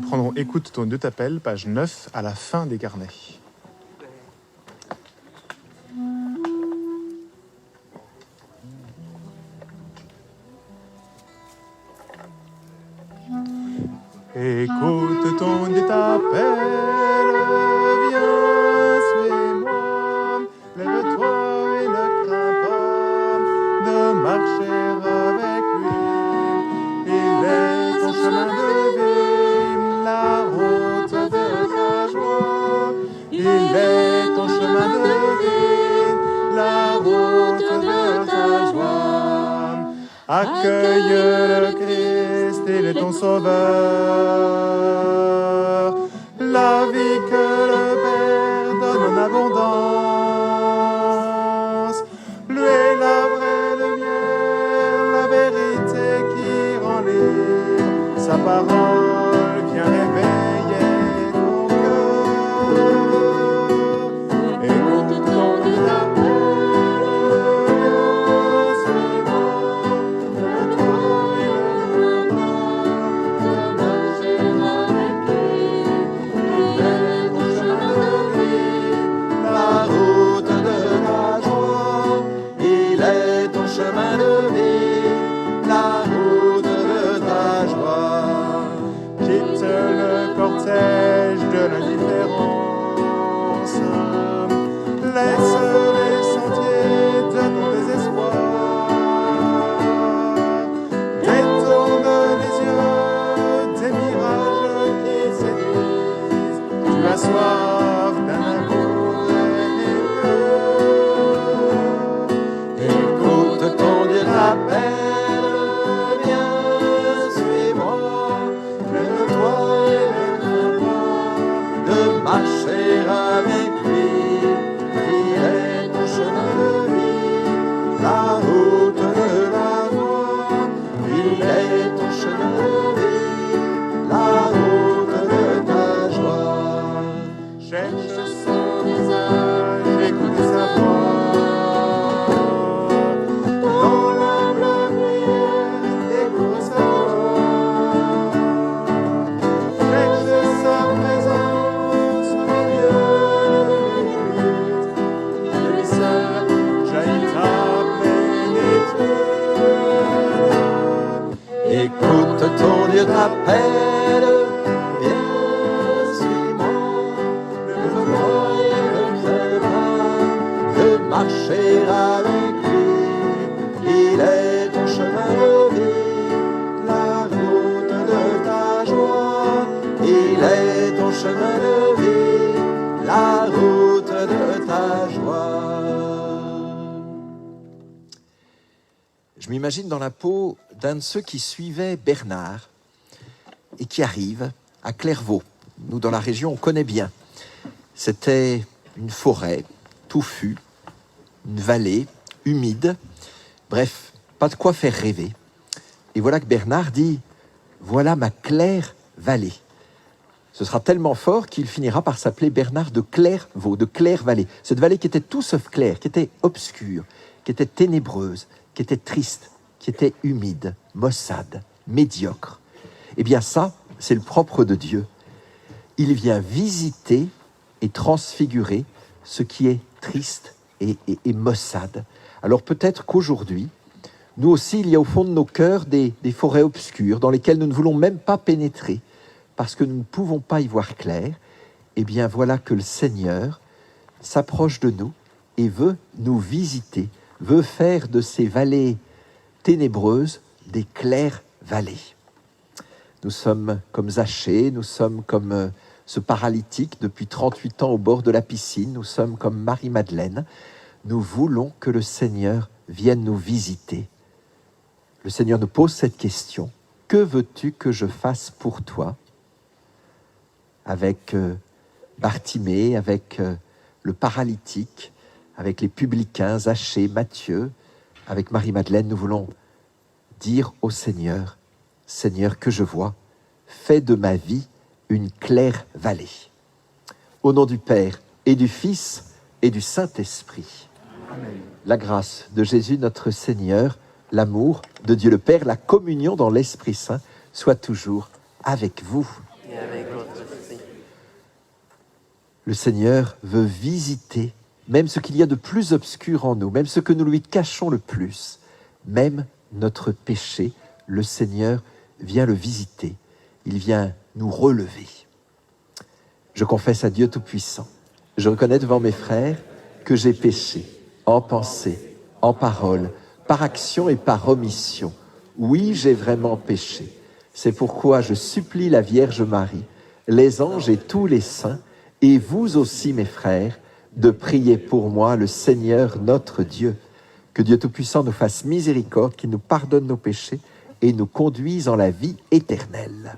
prendrons Écoute ton Dieu t'appelle, page 9, à la fin des carnets. Écoute ton Dieu t'appelle, viens, suis-moi, lève-toi et ne crains pas de marcher avec lui. Il est ton chemin de vie, la route de ta joie. Il est ton chemin de vie, la route de ta joie. Accueille le Christ, il est ton sauveur. La vie que le Père donne en abondance. Lui est la vraie lumière, la vérité qui rend libre. Sa parole vient réveiller ton cœur. Écoute ton Dieu t'appelle, suis-moi, lève-toi et ne crains pas de marcher avec lui. Il est ton chemin de vie, la route de ta joie. Il est ton chemin de vie, la route de ta joie. Quitte le cortège de l'indifférence. Laisse les sentiers de ton désespoir. Détourne les yeux des mirages qui séduisent. Tu as soif d'un amour réel. Écoute ton Dieu t'appelle, viens, suis-moi, lève-toi et ne crains pas de marcher avec lui. Il est ton chemin de vie, la route de la voie. Il est ton chemin de vie, la route de ta joie. Cherche son visage, écoute sa voix. Dans l'humble prière, écoute sa voix. Cherche sa présence au milieu de l'église. De lui seul jaillit ta plénitude. Écoute ton Dieu t'appelle, viens, suis-moi, lève-toi et ne crains pas de marcher avec lui. Il est ton chemin de vie, la route de ta joie. Il est ton chemin de vie, la route de ta joie. Je m'imagine dans la peau d'un de ceux qui suivaient Bernard et qui arrive à Clairvaux. Nous, dans la région, on connaît bien. C'était une forêt touffue, une vallée humide. Bref, pas de quoi faire rêver. Et voilà que Bernard dit « Voilà ma claire vallée ». Ce sera tellement fort qu'il finira par s'appeler Bernard de Clairvaux, de Claire Vallée. Cette vallée qui était tout sauf claire, qui était obscure, qui était ténébreuse, qui était triste, qui était humide, maussade, médiocre. Eh bien ça, c'est le propre de Dieu. Il vient visiter et transfigurer ce qui est triste et maussade. Alors peut-être qu'aujourd'hui, nous aussi, il y a au fond de nos cœurs des forêts obscures dans lesquelles nous ne voulons même pas pénétrer parce que nous ne pouvons pas y voir clair. Eh bien voilà que le Seigneur s'approche de nous et veut nous visiter, veut faire de ces vallées ténébreuses des claires vallées. Nous sommes comme Zachée, nous sommes comme ce paralytique depuis 38 ans au bord de la piscine, nous sommes comme Marie-Madeleine. Nous voulons que le Seigneur vienne nous visiter. Le Seigneur nous pose cette question. Que veux-tu que je fasse pour toi? Avec Bartimée, avec le paralytique, avec les publicains, Zachée, Matthieu, avec Marie-Madeleine, nous voulons dire au Seigneur, Seigneur, que je vois, fais de ma vie une claire vallée. Au nom du Père et du Fils et du Saint-Esprit. Amen. La grâce de Jésus notre Seigneur, l'amour de Dieu le Père, la communion dans l'Esprit Saint, soit toujours avec vous. Et avec Le Seigneur veut visiter même ce qu'il y a de plus obscur en nous, même ce que nous lui cachons le plus, même notre péché. Le Seigneur vient le visiter, il vient nous relever. Je confesse à Dieu Tout-Puissant, je reconnais devant mes frères que j'ai péché, en pensée, en parole, par action et par omission. Oui, j'ai vraiment péché. C'est pourquoi je supplie la Vierge Marie, les anges et tous les saints, et vous aussi mes frères, de prier pour moi le Seigneur notre Dieu. Que Dieu Tout-Puissant nous fasse miséricorde, qu'il nous pardonne nos péchés et nous conduise en la vie éternelle.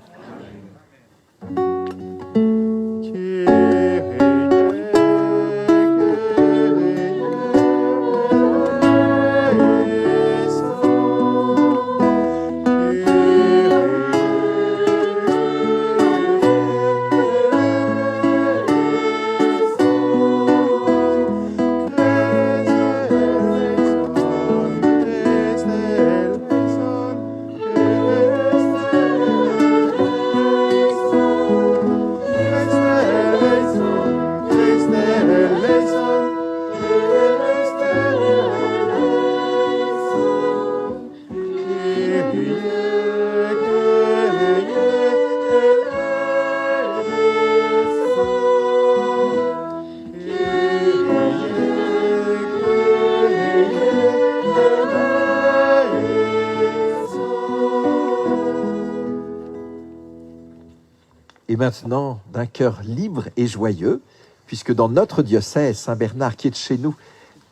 Et maintenant, d'un cœur libre et joyeux, puisque dans notre diocèse, Saint Bernard, qui est de chez nous,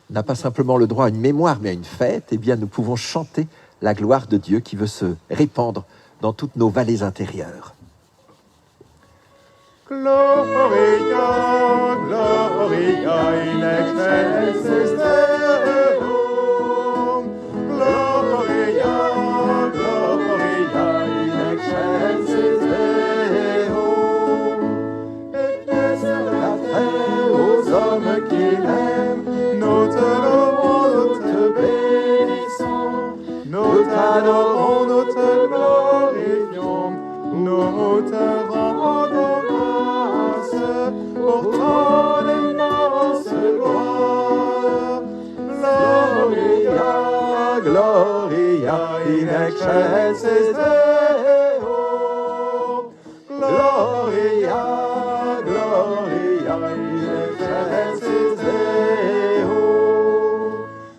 n'a pas simplement le droit à une mémoire, mais à une fête, eh bien, nous pouvons chanter la gloire de Dieu qui veut se répandre dans toutes nos vallées intérieures. Gloria, Gloria in excelsis Deo. Gloria, Gloria in excelsis Deo. Et laisse la terre aux hommes qui l'aiment. Nous te louons, nous te bénissons. Nous t'adorons, nous te glorifions. Nous te rendons grâce pour ton immense gloire. Gloria, Gloria in excelsis Deo. Gloria, Gloria in excelsis Deo.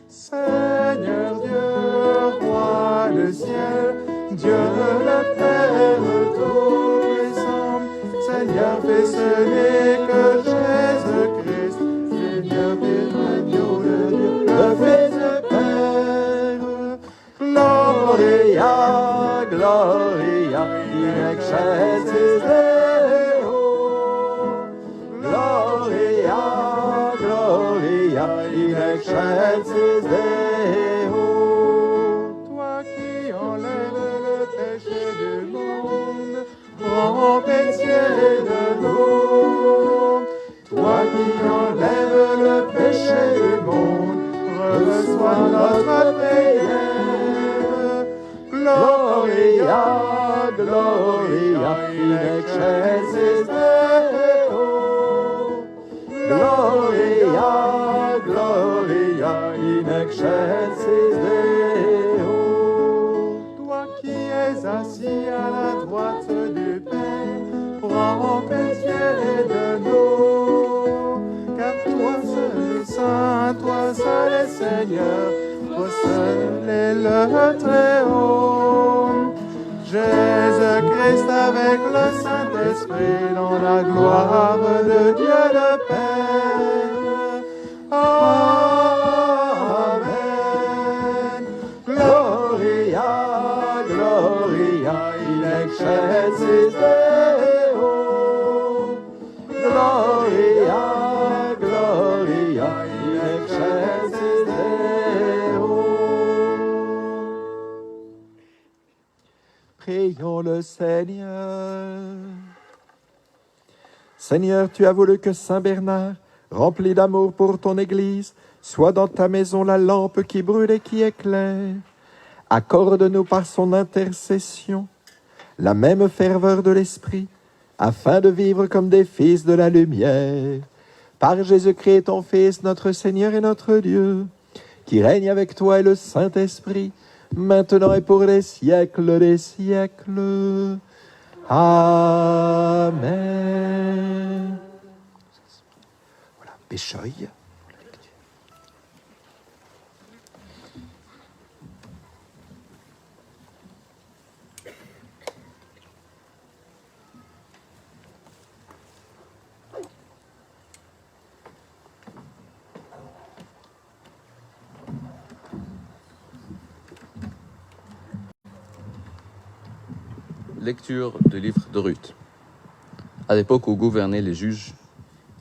Seigneur Dieu, roi du ciel, Dieu le Père Tout-Puissant, Seigneur, fais ce n'est que Jésus-Christ, Seigneur, fais l'agneau de Dieu, le Fils de Père. Gloria, Gloria in excelsis Deo. Gloria, Gloria in excelsis Deo. Toi qui enlèves le péché du monde, prends pitié de nous. Toi qui enlèves le péché du monde, reçois notre prière. Gloria, Gloria in excelsis Deo. Gloria, Gloria in excelsis Deo. Toi qui es assis à la droite du Père, prends pitié de nous. Car toi seul est saint, toi seul est Seigneur, toi seul est le Très-Haut. Jésus-Christ avec le Saint-Esprit dans la gloire de Dieu le Père. Amen. Gloria, Gloria in excelsis Deo. Gloria, Gloria in excelsis Deo. Prions le Seigneur. Seigneur, tu as voulu que Saint Bernard, rempli d'amour pour ton Église, soit dans ta maison la lampe qui brûle et qui éclaire. Accorde-nous par son intercession la même ferveur de l'esprit, afin de vivre comme des fils de la lumière. Par Jésus-Christ, ton Fils, notre Seigneur et notre Dieu, qui règne avec toi et le Saint-Esprit, maintenant et pour les siècles des siècles. Amen. Voilà, Péchoï. Lecture du livre de Ruth. À l'époque où gouvernaient les juges,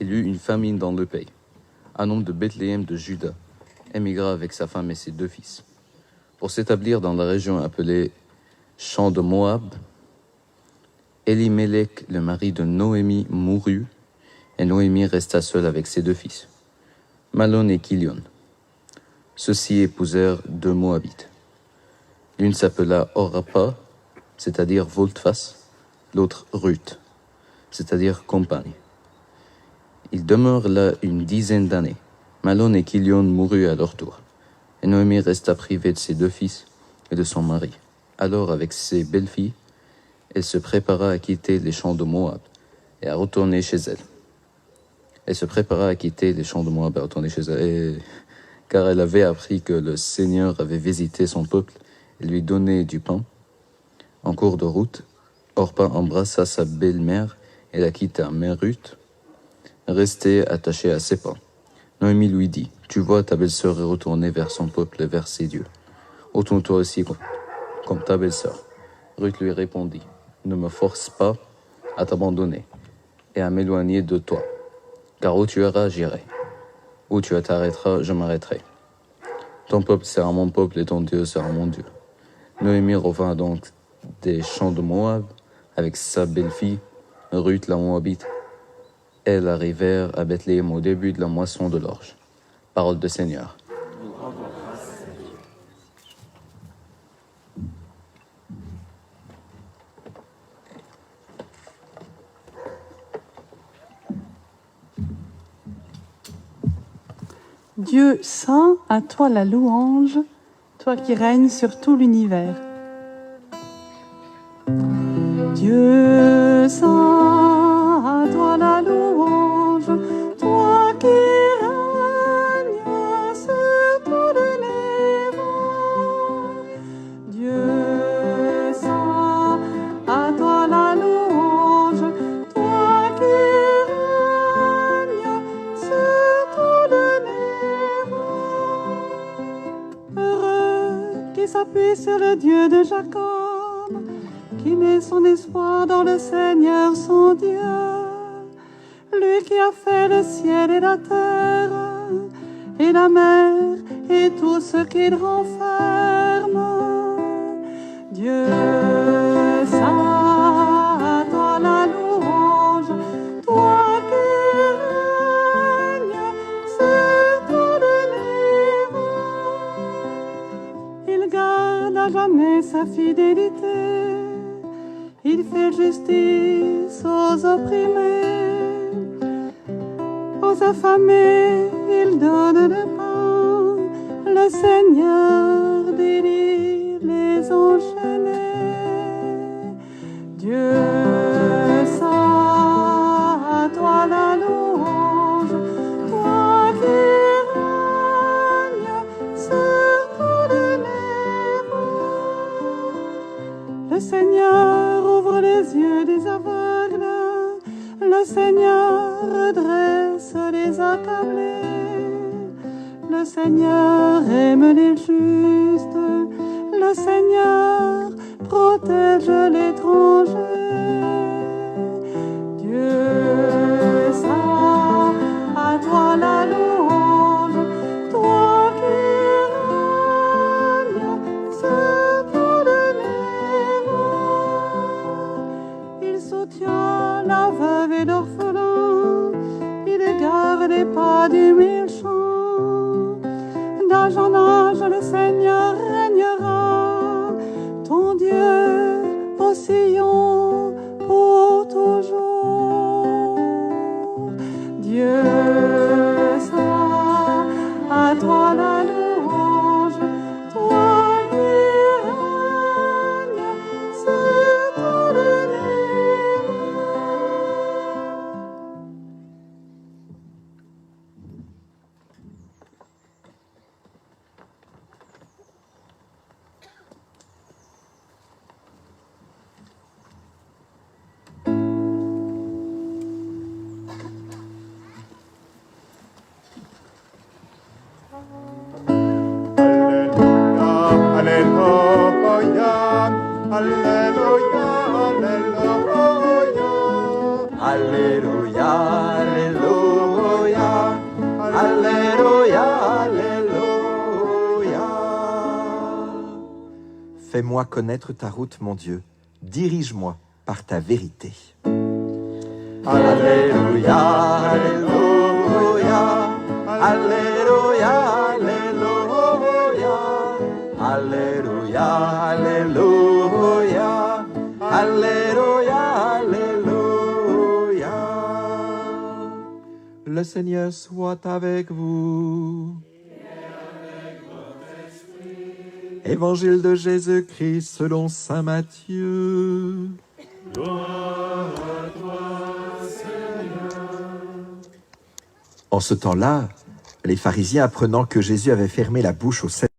il y eut une famine dans le pays. Un homme de Bethléem de Juda émigra avec sa femme et ses 2 fils pour s'établir dans la région appelée Champ de Moab. Elimelech, le mari de Noémie, mourut, et Noémie resta seule avec ses 2 fils, Malon et Kilion. Ceux-ci épousèrent 2 Moabites. L'une s'appela Orpa, c'est-à-dire volte-face, l'autre Ruth, c'est-à-dire compagne. Ils demeurent là une dizaine d'années. Malon et Kilion moururent à leur tour, et Noémie resta privée de ses 2 fils et de son mari. Alors, avec ses belles-filles, elle se prépara à quitter les champs de Moab et à retourner chez elle. Car elle avait appris que le Seigneur avait visité son peuple et lui donné du pain. En cours de route, Orpa embrassa sa belle-mère et la quitta, mais Ruth restait attachée à ses pas. Noémie lui dit, « Tu vois, ta belle-sœur est retournée vers son peuple et vers ses dieux. Retourne-toi aussi comme ta belle-sœur. » Ruth lui répondit, « Ne me force pas à t'abandonner et à m'éloigner de toi, car où tu iras, j'irai. Où tu t'arrêteras, je m'arrêterai. Ton peuple sera mon peuple et ton Dieu sera mon Dieu. » Noémie revint donc des champs de Moab avec sa belle-fille, Ruth la Moabite. Elles arrivèrent à Bethléem au début de la moisson de l'orge. Parole du Seigneur. Dieu saint, à toi la louange, toi qui règnes sur tout l'univers. Dieu saint, à toi la louange, toi qui règnes sur tout l'univers. Dieu saint, à toi la louange, toi qui règnes sur tout l'univers. Heureux qui s'appuie sur le Dieu de Jacob, qui met son espoir dans le Seigneur son Dieu, lui qui a fait le ciel et la terre, et la mer, et tout ce qu'il renferme. Dieu saint, à toi la louange, toi qui règnes sur tout l'univers. Il garde à jamais sa fidélité. Il fait justice aux opprimés, aux affamés, il donne le pain. Le Seigneur délivre les enchaînés. Dieu saint, à toi la louange, toi qui règnes sur tout l'univers. Le Seigneur ouvre les yeux des aveugles, le Seigneur redresse les accablés, le Seigneur aime les justes, le Seigneur protège l'étranger. Dieu saint, à toi la louange, toi qui règnes sur tout l'univers. Il soutient la veuve et l'orphelin, il égare les pas du méchant. D'âge en âge, le Seigneur régnera, ton Dieu au Sion pour toujours. Alléluia, Alléluia, Alléluia, Alléluia. Fais-moi connaître ta route, mon Dieu. Dirige-moi par ta vérité. Alléluia, Alléluia, Alléluia, Alléluia, Alléluia, Alléluia, Alléluia, Alléluia. Le Seigneur soit avec vous. Évangile de Jésus-Christ selon saint Matthieu. En ce temps-là, les pharisiens, apprenant que Jésus avait fermé la bouche aux sept